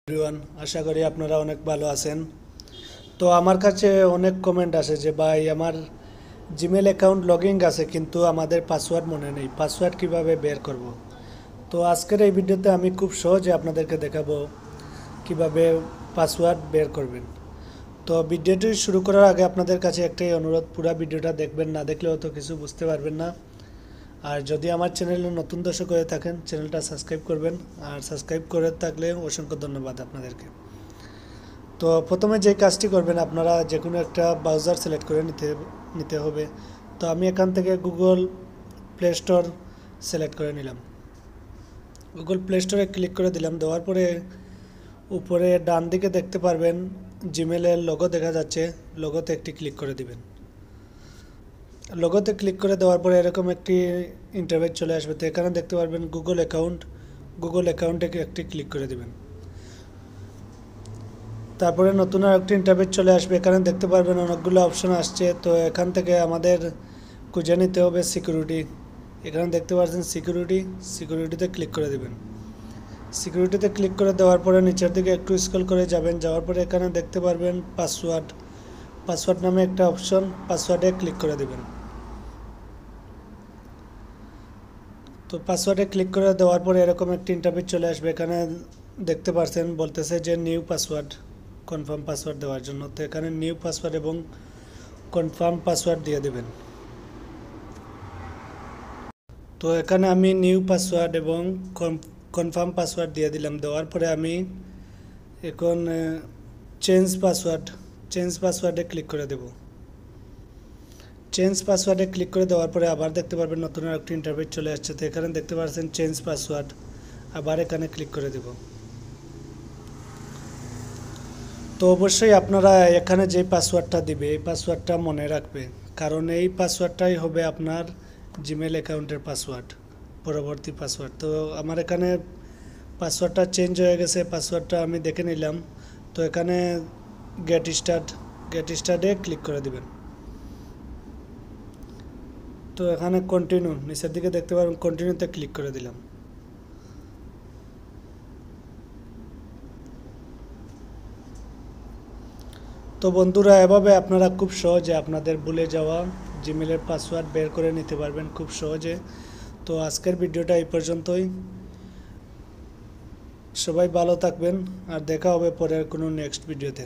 Everyone, আশা করি আপনারা অনেক ভালো আছেন। তো আমার কাছে অনেক কমেন্ট আসে যে ভাই আমার জিমেল অ্যাকাউন্ট লগইন আছে কিন্তু আমাদের পাসওয়ার্ড মনে নেই, পাসওয়ার্ড কিভাবে বের করব। তো আজকের এই ভিডিওতে আমি খুব সহজে আপনাদেরকে দেখাবো কিভাবে পাসওয়ার্ড বের করবেন। তো ভিডিওটি শুরু করার আগে আপনাদের কাছে একটাই অনুরোধ, পুরো ভিডিওটা দেখবেন, না দেখলে অত কিছু বুঝতে পারবেন না। আর যদি আমার চ্যানেলে নতুন দর্শক হয়ে থাকেন চ্যানেলটা সাবস্ক্রাইব করবেন, আর সাবস্ক্রাইব করে থাকলে অসংখ্য ধন্যবাদ আপনাদেরকে। তো প্রথমে যে কাজটি করবেন, আপনারা যে কোনো একটা ব্রাউজার সিলেক্ট করে নিতে হবে। তো আমি এখান থেকে গুগল প্লে স্টোর সিলেক্ট করে নিলাম। গুগল প্লে স্টোরে ক্লিক করে দিলাম। দেওয়ার পরে উপরে ডান দিকে দেখতে পারবেন জিমেলের লোগো দেখা যাচ্ছে, লোগোতে একটি ক্লিক করে দিবেন। লোগোতে ক্লিক করে দেওয়ার পরে এরকম একটি ইন্টারফেস চলে আসবে। তো এখানে দেখতে পারবেন গুগল অ্যাকাউন্ট, গুগল অ্যাকাউন্টে একটি ক্লিক করে দিবেন। তারপরে নতুন আর একটি ইন্টারফেস চলে আসবে। এখানে দেখতে পারবেন অনেকগুলো অপশন আসছে। তো এখান থেকে আমাদের খুঁজে নিতে হবে সিকিউরিটি। এখানে দেখতে পাচ্ছেন সিকিউরিটিতে ক্লিক করে দেবেন। সিকিউরিটিতে ক্লিক করে দেওয়ার পরে নিচের দিকে একটু স্ক্রল করে যাবেন। যাওয়ার পরে এখানে দেখতে পারবেন পাসওয়ার্ড নামে একটা অপশন, পাসওয়ার্ডে ক্লিক করে দেবেন। তো পাসওয়ার্ডে ক্লিক করে দেওয়ার পরে এরকম একটি ইন্টারফেস চলে আসবে। এখানে দেখতে পাচ্ছেন বলতেছে যে নিউ পাসওয়ার্ড, কনফার্ম পাসওয়ার্ড দেওয়ার জন্য। তো এখানে নিউ পাসওয়ার্ড এবং কনফার্ম পাসওয়ার্ড দিয়ে দেবেন। তো এখানে আমি নিউ পাসওয়ার্ড এবং কনফার্ম পাসওয়ার্ড দিয়ে দিলাম। দেওয়ার পরে আমি এখন চেঞ্জ পাসওয়ার্ডে ক্লিক করে দেব। চেঞ্জ পাসওয়ার্ডে ক্লিক করে দেওয়ার পরে আবার দেখতে পারবেন নতুন একটি ইন্টারফেস চলে আসছে। তো এখানে দেখতে পাচ্ছেন চেঞ্জ পাসওয়ার্ড, আবার এখানে ক্লিক করে দেব। তো অবশ্যই আপনারা এখানে যে পাসওয়ার্ডটা দিবে এই পাসওয়ার্ডটা মনে রাখবে, কারণ এই পাসওয়ার্ডটাই হবে আপনার জিমেল অ্যাকাউন্টের পাসওয়ার্ড, পরবর্তী পাসওয়ার্ড। তো আমার এখানে পাসওয়ার্ডটা চেঞ্জ হয়ে গেছে, পাসওয়ার্ডটা আমি দেখে নিলাম। তো এখানে গেট স্টার্টে ক্লিক করে দিবেন। তো এখানে কন্টিনিউ, নিচের দিকে দেখতে পাবেন কন্টিনিউতে ক্লিক করে দিলাম। তো বন্ধুরা, এভাবে আপনারা খুব সহজে আপনাদের ভুলে যাওয়া জিমেলের পাসওয়ার্ড বের করে নিতে পারবেন খুব সহজে। তো আজকের ভিডিওটা এই পর্যন্তই। সবাই ভালো থাকবেন, আর দেখা হবে পরের কোনো নেক্সট ভিডিওতে।